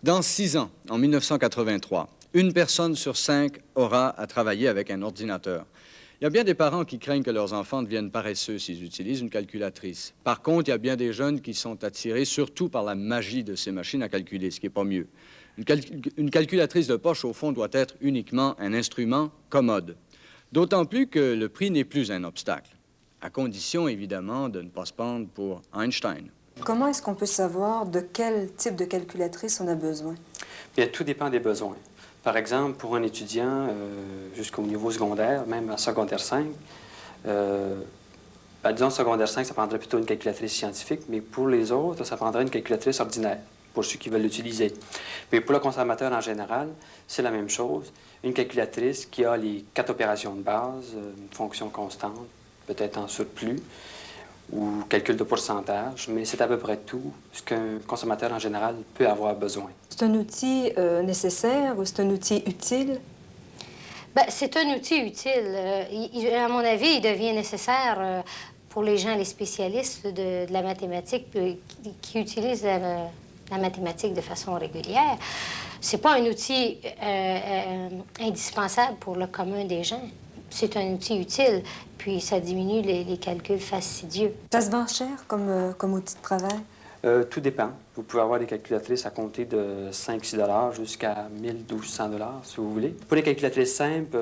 Dans 6 ans, en 1983, une personne sur 5 aura à travailler avec un ordinateur. Il y a bien des parents qui craignent que leurs enfants deviennent paresseux s'ils utilisent une calculatrice. Par contre, il y a bien des jeunes qui sont attirés surtout par la magie de ces machines à calculer, ce qui n'est pas mieux. Une calculatrice de poche, au fond, doit être uniquement un instrument commode. D'autant plus que le prix n'est plus un obstacle, à condition, évidemment, de ne pas se prendre pour Einstein. Comment est-ce qu'on peut savoir de quel type de calculatrice on a besoin? Bien, tout dépend des besoins. Par exemple, pour un étudiant jusqu'au niveau secondaire, même à secondaire 5, disons secondaire 5, ça prendrait plutôt une calculatrice scientifique, mais pour les autres, ça prendrait une calculatrice ordinaire, pour ceux qui veulent l'utiliser. Mais pour le consommateur en général, c'est la même chose. Une calculatrice qui a les 4 opérations de base, une fonction constante, peut-être en surplus, ou calcul de pourcentage, mais c'est à peu près tout ce qu'un consommateur en général peut avoir besoin. C'est un outil nécessaire ou c'est un outil utile? Bien, c'est un outil utile. À mon avis, il devient nécessaire pour les gens, les spécialistes de la mathématique qui utilisent la mathématique de façon régulière. C'est pas un outil indispensable pour le commun des gens. C'est un outil utile, puis ça diminue les calculs fastidieux. Ça se vend cher comme outil de travail? Tout dépend. Vous pouvez avoir des calculatrices à compter de 5-6 jusqu'à 1 200 si vous voulez. Pour les calculatrices simples,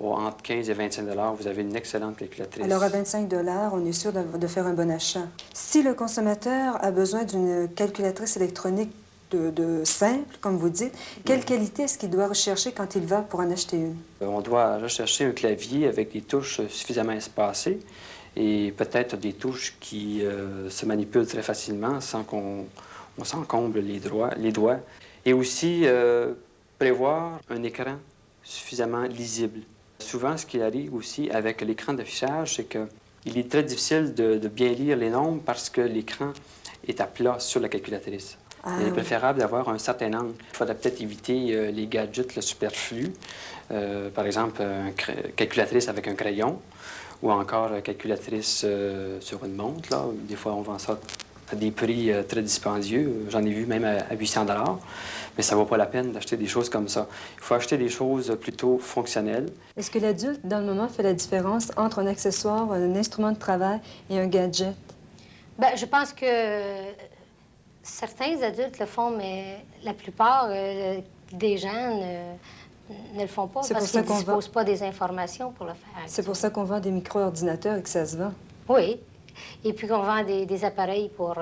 entre 15 et 25 vous avez une excellente calculatrice. Alors, à 25 on est sûr de faire un bon achat. Si le consommateur a besoin d'une calculatrice électronique de simple, comme vous dites, quelle qualité est-ce qu'il doit rechercher quand il va pour en acheter une? On doit rechercher un clavier avec des touches suffisamment espacées et peut-être des touches qui se manipulent très facilement sans qu'on s'encombre les doigts. Et aussi prévoir un écran suffisamment lisible. Souvent, ce qui arrive aussi avec l'écran d'affichage, c'est qu'il est très difficile de bien lire les nombres parce que l'écran est à plat sur la calculatrice. Il est préférable d'avoir un certain angle. Il faudrait peut-être éviter les gadgets superflus. Par exemple, une calculatrice avec un crayon ou encore calculatrice sur une montre. Là. Des fois, on vend ça à des prix très dispendieux. J'en ai vu même à 800 $. Mais ça ne vaut pas la peine d'acheter des choses comme ça. Il faut acheter des choses plutôt fonctionnelles. Est-ce que l'adulte, dans le moment, fait la différence entre un accessoire, un instrument de travail et un gadget? Bien, je pense que certains adultes le font, mais la plupart des gens ne le font pas parce qu'ils ne disposent pas des informations pour le faire. C'est pour ça qu'on vend des micro-ordinateurs et que ça se vend. Oui. Et puis qu'on vend des appareils pour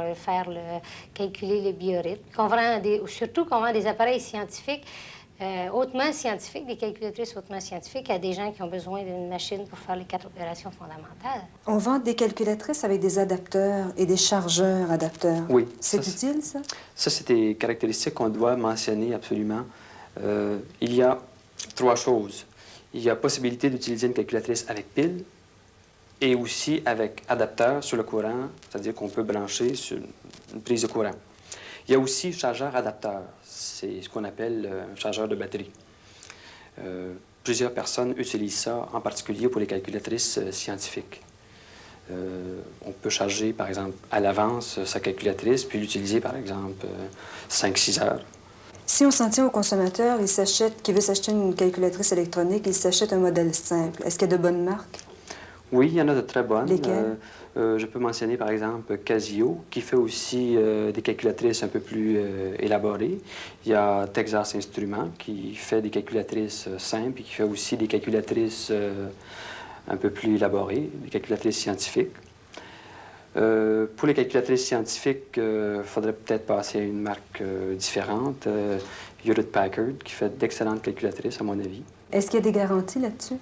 calculer le biorhythme. Surtout qu'on vend des appareils scientifiques, hautement scientifiques, des calculatrices hautement scientifiques à des gens qui ont besoin d'une machine pour faire les 4 opérations fondamentales. On vend des calculatrices avec des adapteurs et des chargeurs adapteurs. Oui. C'est utile, ça? Ça, c'est des caractéristiques qu'on doit mentionner absolument. Il y a 3 choses. Il y a possibilité d'utiliser une calculatrice avec pile et aussi avec adapteur sur le courant, c'est-à-dire qu'on peut brancher sur une prise de courant. Il y a aussi chargeur-adapteur. C'est ce qu'on appelle un chargeur de batterie. Plusieurs personnes utilisent ça, en particulier pour les calculatrices scientifiques. On peut charger, par exemple, à l'avance sa calculatrice, puis l'utiliser, par exemple, 5-6 heures. Si on s'en tient au consommateur qui veut s'acheter une calculatrice électronique, il s'achète un modèle simple. Est-ce qu'il y a de bonnes marques? Oui, il y en a de très bonnes. Lesquelles? Je peux mentionner, par exemple, Casio, qui fait aussi des calculatrices un peu plus élaborées. Il y a Texas Instruments, qui fait des calculatrices simples et qui fait aussi des calculatrices un peu plus élaborées, des calculatrices scientifiques. Pour les calculatrices scientifiques, il faudrait peut-être passer à une marque différente. Hewlett-Packard, qui fait d'excellentes calculatrices, à mon avis. Est-ce qu'il y a des garanties là-dessus?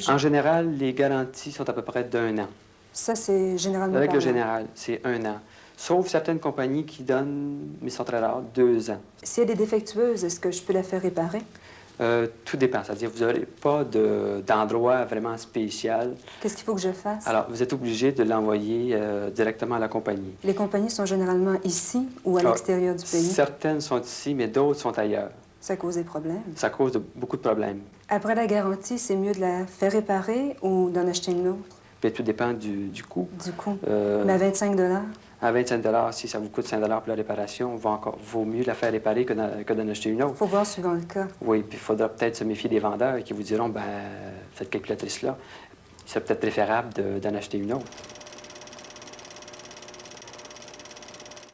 En général, les garanties sont à peu près d'1 an. Ça, c'est généralement La règle générale, c'est 1 an. Sauf certaines compagnies qui donnent, mais sont très rares, 2 ans. S'il y a des défectueuses, est-ce que je peux la faire réparer? Tout dépend. C'est-à-dire que vous n'aurez pas d'endroit vraiment spécial. Qu'est-ce qu'il faut que je fasse? Alors, vous êtes obligé de l'envoyer directement à la compagnie. Les compagnies sont généralement ici ou à l'extérieur du pays? Certaines sont ici, mais d'autres sont ailleurs. Ça cause des problèmes? Ça cause beaucoup de problèmes. Après la garantie, c'est mieux de la faire réparer ou d'en acheter une autre? Bien, tout dépend du coût. Du coût. Mais à 25 $? À 25 si ça vous coûte 5 pour la réparation, vaut mieux la faire réparer que d'en acheter une autre. Il faut voir suivant le cas. Oui, puis il faudra peut-être se méfier des vendeurs qui vous diront, ben cette calculatrice-là, c'est peut-être préférable d'en acheter une autre.